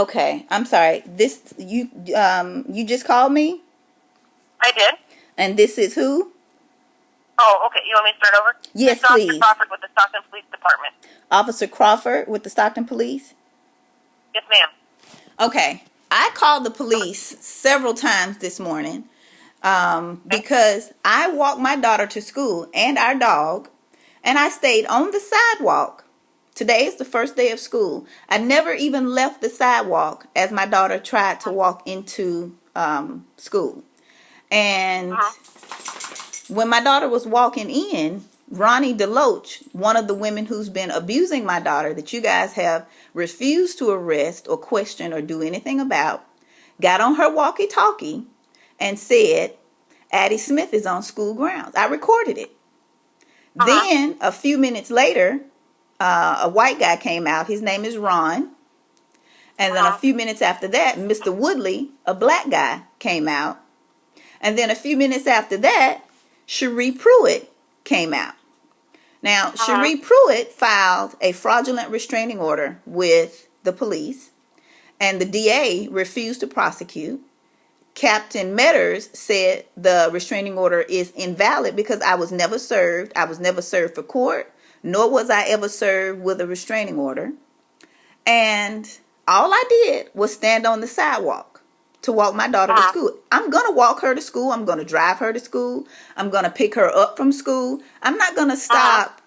Okay, I'm sorry. You just called me, I did. and this is who? Oh, okay. You want me to start over? This Yes, is Officer please. Crawford with the Stockton Police Department. Officer Crawford with the Stockton Police. Yes, ma'am. Okay, I called the police several times this morning Okay. because I walked my daughter to school and our dog, and I stayed on the sidewalk. Today is the first day of school. I never even left the sidewalk as my daughter tried to walk into school. And Uh-huh. when my daughter was walking in, Ronnie DeLoach, one of the women who's been abusing my daughter that you guys have refused to arrest or question or do anything about, got on her walkie-talkie and said, Addie Smith is on school grounds. I recorded it. Uh-huh. Then a few minutes later, a white guy came out. His name is Ron. And then a Uh-huh. few minutes after that, Mr. Woodley, a black guy, came out. And then a few minutes after that, Cherie Pruitt came out. Now, Uh-huh. Cherie Pruitt filed a fraudulent restraining order with the police, and the DA refused to prosecute. Captain Metters said the restraining order is invalid because I was never served. I was never served for court, nor was I ever served with a restraining order. And all I did was stand on the sidewalk to walk my daughter to Uh-huh. school. I'm going to walk her to school. I'm going to drive her to school. I'm going to pick her up from school. I'm not going to Uh-huh. stop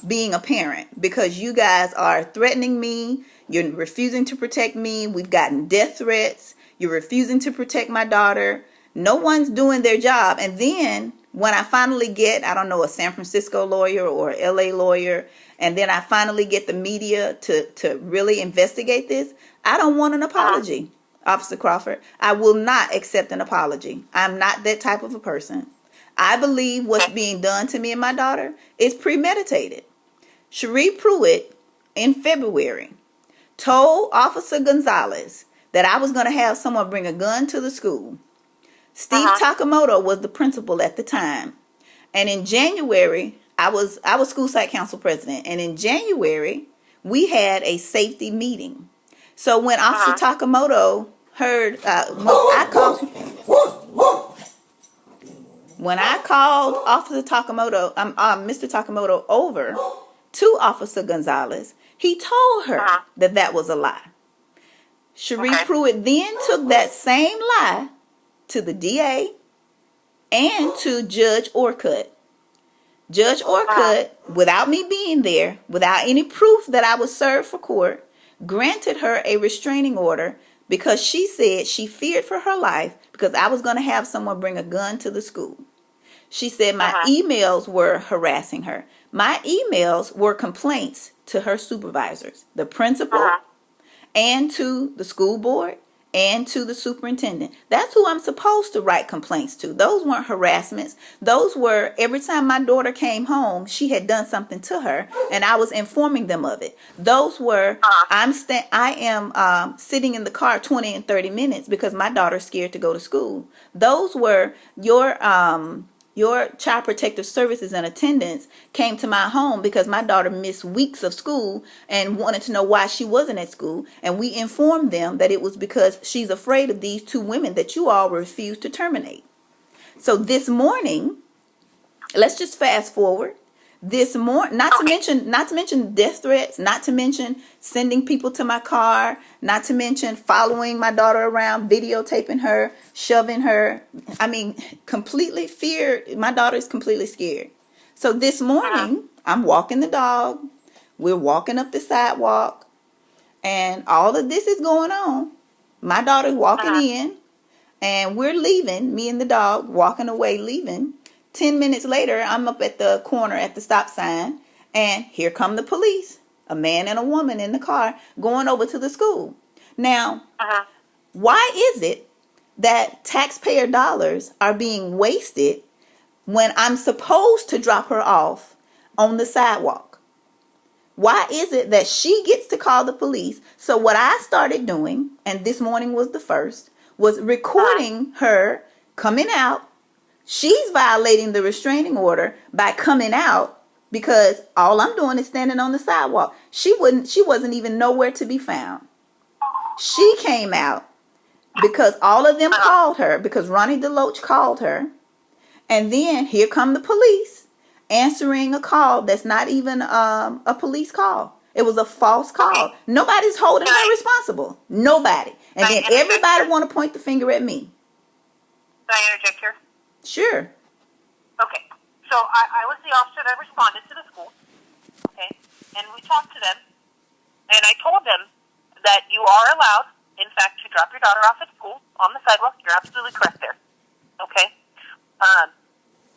being a parent because you guys are threatening me. You're refusing to protect me. We've gotten death threats. You're refusing to protect my daughter. No one's doing their job. And then when I finally get, I don't know, a San Francisco lawyer or LA lawyer, and then I finally get the media to really investigate this, I don't want an Uh-huh. apology, Officer Crawford. I will not accept an apology. I'm not that type of a person. I believe what's Okay. being done to me and my daughter is premeditated. Cherie Pruitt, in February, told Officer Gonzales that I was going to have someone bring a gun to the school. Steve Uh-huh. Takamoto was the principal at the time. And in January, I was school site council president. And in January, we had a safety meeting. So when Officer Uh-huh. Takamoto heard, when I called Officer Takamoto, Mr. Takamoto over to Officer Gonzales, he told her Uh-huh. that that was a lie. Cherie Okay. Pruitt then took that same lie to the DA and to Judge Orcutt. Judge Orcutt, without me being there, without any proof that I was served for court, granted her a restraining order because she said she feared for her life because I was going to have someone bring a gun to the school. She said my Uh-huh. emails were harassing her. My emails were complaints to her supervisors, the principal, Uh-huh. and to the school board and to the superintendent. That's who I'm supposed to write complaints to. Those weren't harassments. Those were every time my daughter came home, she had done something to her, and I was informing them of it. Those were I am sitting in the car 20 and 30 minutes because my daughter's scared to go to school. Those were your child protective services and attendants came to my home because my daughter missed weeks of school and wanted to know why she wasn't at school. And we informed them that it was because she's afraid of these two women that you all refused to terminate. So this morning, let's just fast forward. This morning, not to mention death threats, not to mention sending people to my car, not to mention following my daughter around, videotaping her, shoving her. I mean, completely feared. My daughter is completely scared. So this morning, I'm walking the dog. We're walking up the sidewalk, and all of this is going on. My daughter's walking Uh-huh. in, and we're leaving. Me and the dog walking away, leaving. 10 minutes later, I'm up at the corner at the stop sign, and here come the police, a man and a woman in the car going over to the school. Now, Uh-huh. why is it that taxpayer dollars are being wasted when I'm supposed to drop her off on the sidewalk? Why is it that she gets to call the police? So what I started doing, and this morning was the first, was recording her coming out. She's violating the restraining order by coming out because all I'm doing is standing on the sidewalk. She wasn't even nowhere to be found. She came out because all of them called her, because Ronnie DeLoach called her. And then here come the police answering a call that's not even a police call. It was a false call. Okay. Nobody's holding her responsible. Nobody. And then everybody want to point the finger at me. Can I interject here? Sure. Okay. So I was the officer that responded to the school. Okay. And we talked to them. And I told them that you are allowed, in fact, to drop your daughter off at school on the sidewalk. You're absolutely correct there. Okay.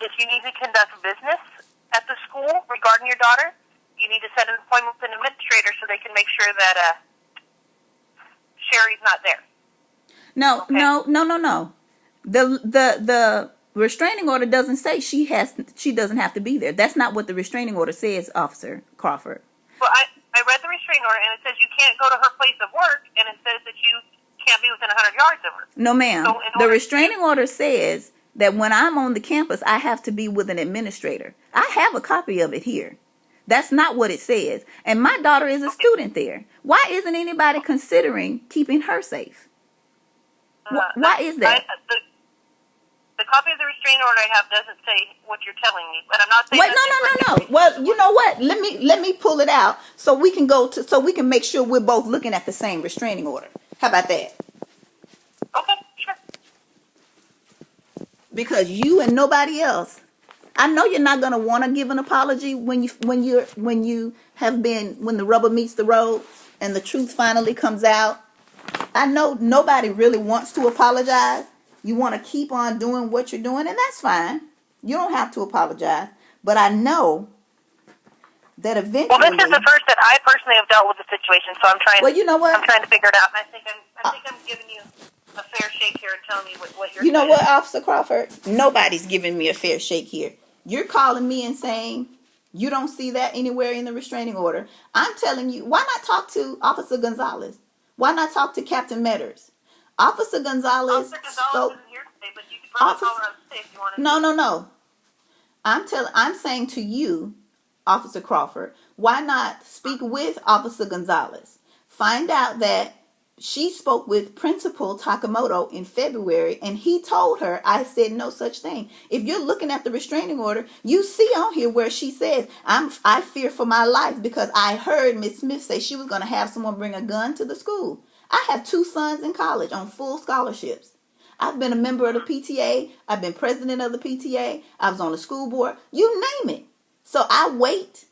If you need to conduct business at the school regarding your daughter, you need to set an appointment with an administrator so they can make sure that Sherry's not there. No, Okay. no. The restraining order doesn't say she doesn't have to be there. That's not what the restraining order says, Officer Crawford. Well, I read the restraining order, and it says you can't go to her place of work, and it says that you can't be within 100 yards of her. No, ma'am. So the restraining order says that when I'm on the campus, I have to be with an administrator. I have a copy of it here. That's not what it says. And my daughter is a student there. Why isn't anybody considering keeping her safe? Why is that? The copy of the restraining order I have doesn't say what you're telling me, but I'm not saying. Wait, no. Well, you know what? Let me pull it out so we can make sure we're both looking at the same restraining order. How about that? Okay, sure. Because you and nobody else. I know you're not gonna want to give an apology when the rubber meets the road and the truth finally comes out. I know nobody really wants to apologize. You want to keep on doing what you're doing, and that's fine. You don't have to apologize. But I know that eventually. Well, this is the first that I personally have dealt with the situation, so I'm trying. Well, you know what? I'm trying to figure it out, and I think I'm giving you a fair shake here and telling me what you're. You know what, Officer Crawford? Nobody's giving me a fair shake here. You're calling me and saying you don't see that anywhere in the restraining order. I'm telling you, why not talk to Officer Gonzales? Why not talk to Captain Metters? Officer Gonzales isn't here today, but you can probably call her on the if you want to. No. I'm saying to you, Officer Crawford, why not speak with Officer Gonzales? Find out that she spoke with Principal Takamoto in February, and he told her, I said no such thing. If you're looking at the restraining order, you see on here where she says, I fear for my life because I heard Miss Smith say she was going to have someone bring a gun to the school. I have 2 sons in college on full scholarships. I've been a member of the PTA. I've been president of the PTA. I was on the school board. You name it. So I wait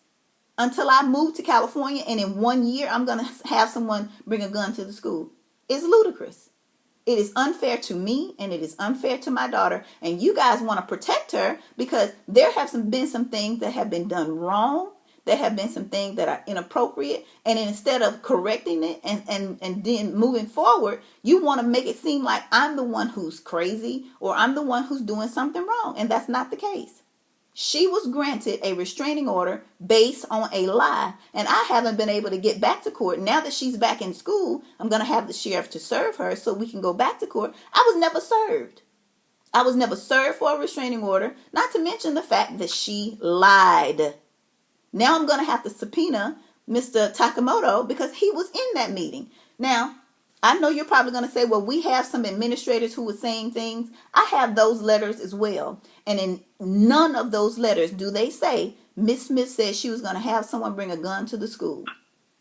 until I move to California, and in 1 year, I'm going to have someone bring a gun to the school. It's ludicrous. It is unfair to me, and it is unfair to my daughter. And you guys want to protect her because there have been some things that have been done wrong. There have been some things that are inappropriate. And instead of correcting it and then moving forward, you want to make it seem like I'm the one who's crazy or I'm the one who's doing something wrong. And that's not the case. She was granted a restraining order based on a lie, and I haven't been able to get back to court. Now that she's back in school, I'm going to have the sheriff to serve her so we can go back to court. I was never served. I was never served for a restraining order, not to mention the fact that she lied. Now I'm going to have to subpoena Mr. Takamoto because he was in that meeting. Now, I know you're probably going to say, well, we have some administrators who were saying things. I have those letters as well. And in none of those letters do they say Miss Smith said she was going to have someone bring a gun to the school.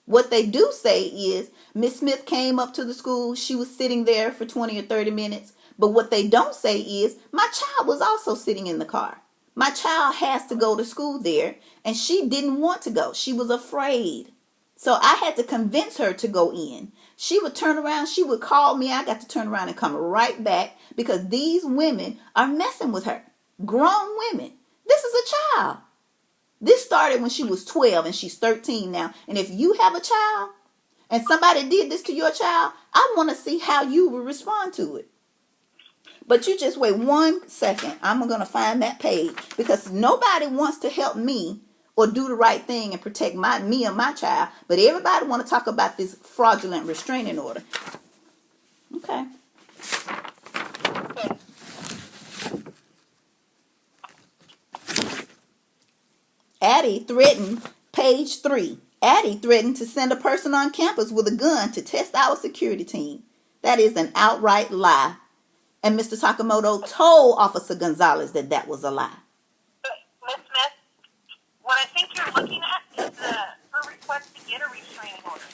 What they do say is Miss Smith came up to the school. She was sitting there for 20 or 30 minutes. But what they don't say is my child was also sitting in the car. My child has to go to school there, and she didn't want to go. She was afraid. So I had to convince her to go in. She would turn around. She would call me. I got to turn around and come right back because these women are messing with her. Grown women. This is a child. This started when she was 12 and she's 13 now. And if you have a child and somebody did this to your child, I want to see how you will respond to it. But you just wait 1 second. I'm going to find that page because nobody wants to help me or do the right thing and protect me or my child. But everybody want to talk about this fraudulent restraining order. Okay. Addie threatened, page 3. Addie threatened to send a person on campus with a gun to test our security team. That is an outright lie. And Mr. Sakamoto told Officer Gonzales that that was a lie. Ms. Smith, what I think you're looking at is her request to get a restraining order.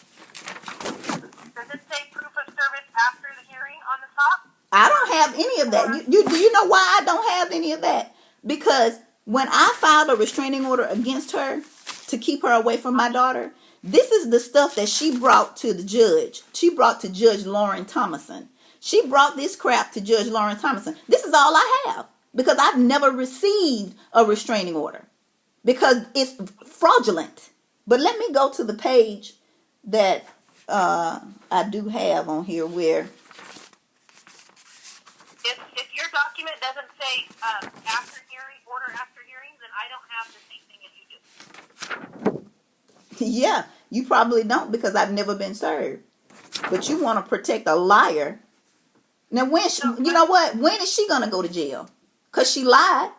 Does it say proof of service after the hearing on the top? I don't have any of that. Do you know why I don't have any of that? Because when I filed a restraining order against her to keep her away from my daughter, this is the stuff that she brought to the judge. She brought to Judge Lauren Thomason. She brought this crap to Judge Lauren Thomason. This is all I have because I've never received a restraining order because it's fraudulent. But let me go to the page that I do have on here where... If your document doesn't say after hearing, order after hearing, then I don't have the same thing as you do. Yeah, you probably don't because I've never been served. But you want to protect a liar. Now, you know what? When is she going to go to jail? Because she lied.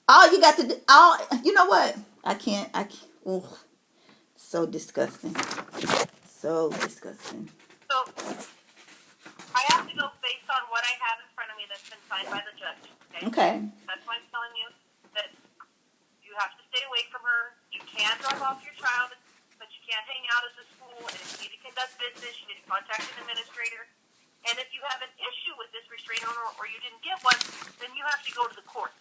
All you got to do, you know what? I can't, ugh. So disgusting. So disgusting. So, I have to go based on what I have in front of me that's been signed by the judge. Okay. That's why I'm telling you that you have to stay away from her. You can drop off your child, but you can't hang out at the school. And if you need to conduct business, you need to contact an administrator. And if you have an issue with this restraining order or you didn't get one, then you have to go to the court.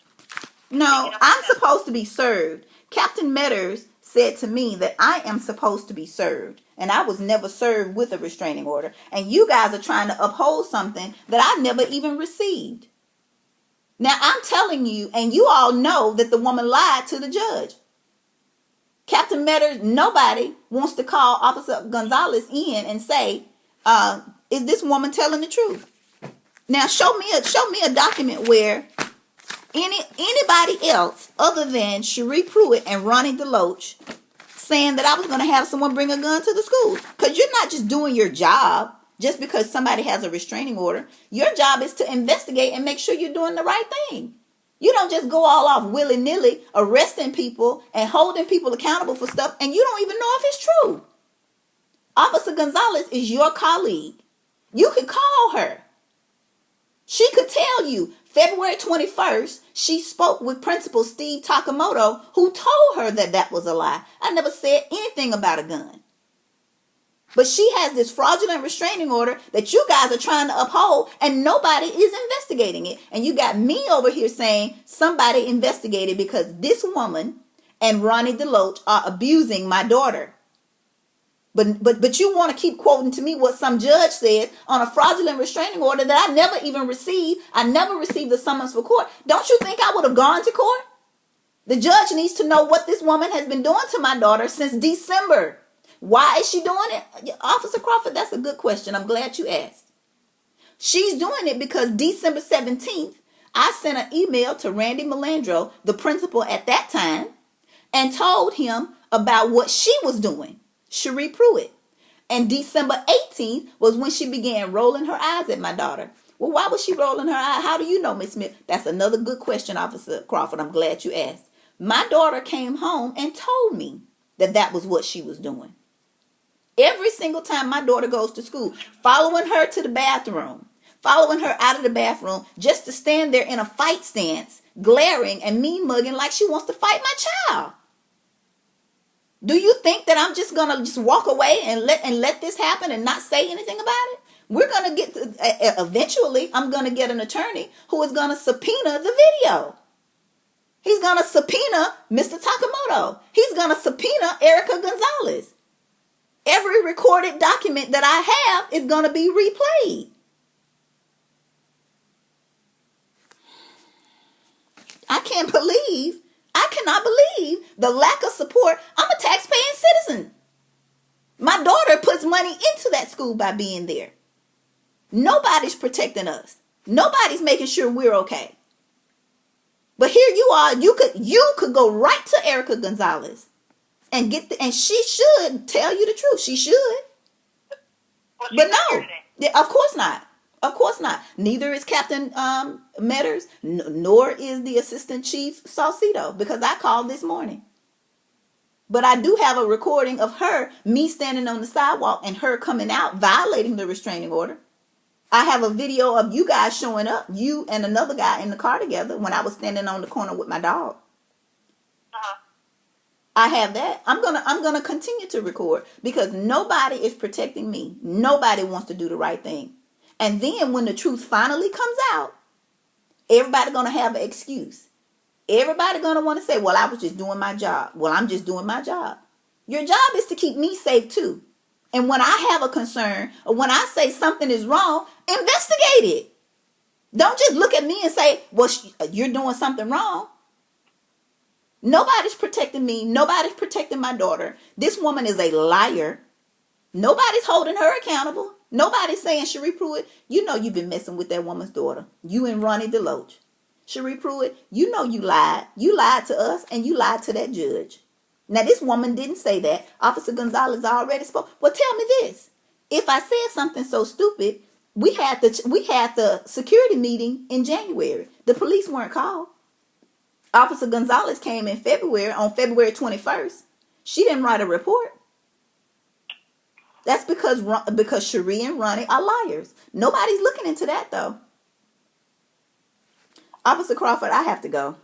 No, I'm supposed to be served. Captain Metters said to me that I am supposed to be served. And I was never served with a restraining order. And you guys are trying to uphold something that I never even received. Now, I'm telling you, and you all know that the woman lied to the judge. Captain Metters, nobody wants to call Officer Gonzales in and say, is this woman telling the truth? Now, show me a document where anybody else other than Cherie Pruitt and Ronnie DeLoach saying that I was going to have someone bring a gun to the school. Because you're not just doing your job just because somebody has a restraining order. Your job is to investigate and make sure you're doing the right thing. You don't just go all off willy-nilly arresting people and holding people accountable for stuff and you don't even know if it's true. Officer Gonzales is your colleague. You could call her. She could tell you February 21st, she spoke with Principal Steve Takamoto, who told her that that was a lie. I never said anything about a gun. But she has this fraudulent restraining order that you guys are trying to uphold, and nobody is investigating it. And you got me over here saying somebody investigated because this woman and Ronnie DeLoach are abusing my daughter. But you want to keep quoting to me what some judge said on a fraudulent restraining order that I never even received. I never received the summons for court. Don't you think I would have gone to court? The judge needs to know what this woman has been doing to my daughter since December. Why is she doing it? Officer Crawford, that's a good question. I'm glad you asked. She's doing it because December 17th, I sent an email to Randy Melandro, the principal at that time, and told him about what she was doing. Cherie Pruitt. And December 18th was when she began rolling her eyes at my daughter. Well, why was she rolling her eyes? How do you know, Miss Smith? That's another good question, Officer Crawford. I'm glad you asked. My daughter came home and told me that that was what she was doing. Every single time my daughter goes to school, following her to the bathroom, following her out of the bathroom, just to stand there in a fight stance, glaring and mean mugging like she wants to fight my child. Do you think that I'm just gonna just walk away and let this happen and not say anything about it? We're gonna get to, eventually. I'm gonna get an attorney who is gonna subpoena the video. He's gonna subpoena Mr. Takamoto. He's gonna subpoena Erika Gonzales. Every recorded document that I have is gonna be replayed. I cannot believe the lack of support. I'm a taxpaying citizen. My daughter puts money into that school by being there. Nobody's protecting us. Nobody's making sure we're okay. But here you are. You could go right to Erika Gonzales and and she should tell you the truth. She should. Well, but no, of course not. Of course not. Neither is Captain Metters, nor is the Assistant Chief Salcedo, because I called this morning. But I do have a recording of her, me standing on the sidewalk and her coming out, violating the restraining order. I have a video of you guys showing up, you and another guy in the car together when I was standing on the corner with my dog. I have that. I'm gonna continue to record because nobody is protecting me. Nobody wants to do the right thing. And then when the truth finally comes out, everybody gonna have an excuse. Everybody gonna want to say, well, I was just doing my job. Well, I'm just doing my job. Your job is to keep me safe too. And when I have a concern or when I say something is wrong, investigate it. Don't just look at me and say, well, you're doing something wrong. Nobody's protecting me. Nobody's protecting my daughter. This woman is a liar. Nobody's holding her accountable. Nobody's saying, Cherie Pruitt, you know you've been messing with that woman's daughter. You and Ronnie DeLoach. Cherie Pruitt, you know you lied. You lied to us and you lied to that judge. Now, this woman didn't say that. Officer Gonzales already spoke. Well, tell me this. If I said something so stupid, we had the security meeting in January. The police weren't called. Officer Gonzales came in February, on February 21st. She didn't write a report. That's because Cherie and Ronnie are liars. Nobody's looking into that, though. Officer Crawford, I have to go.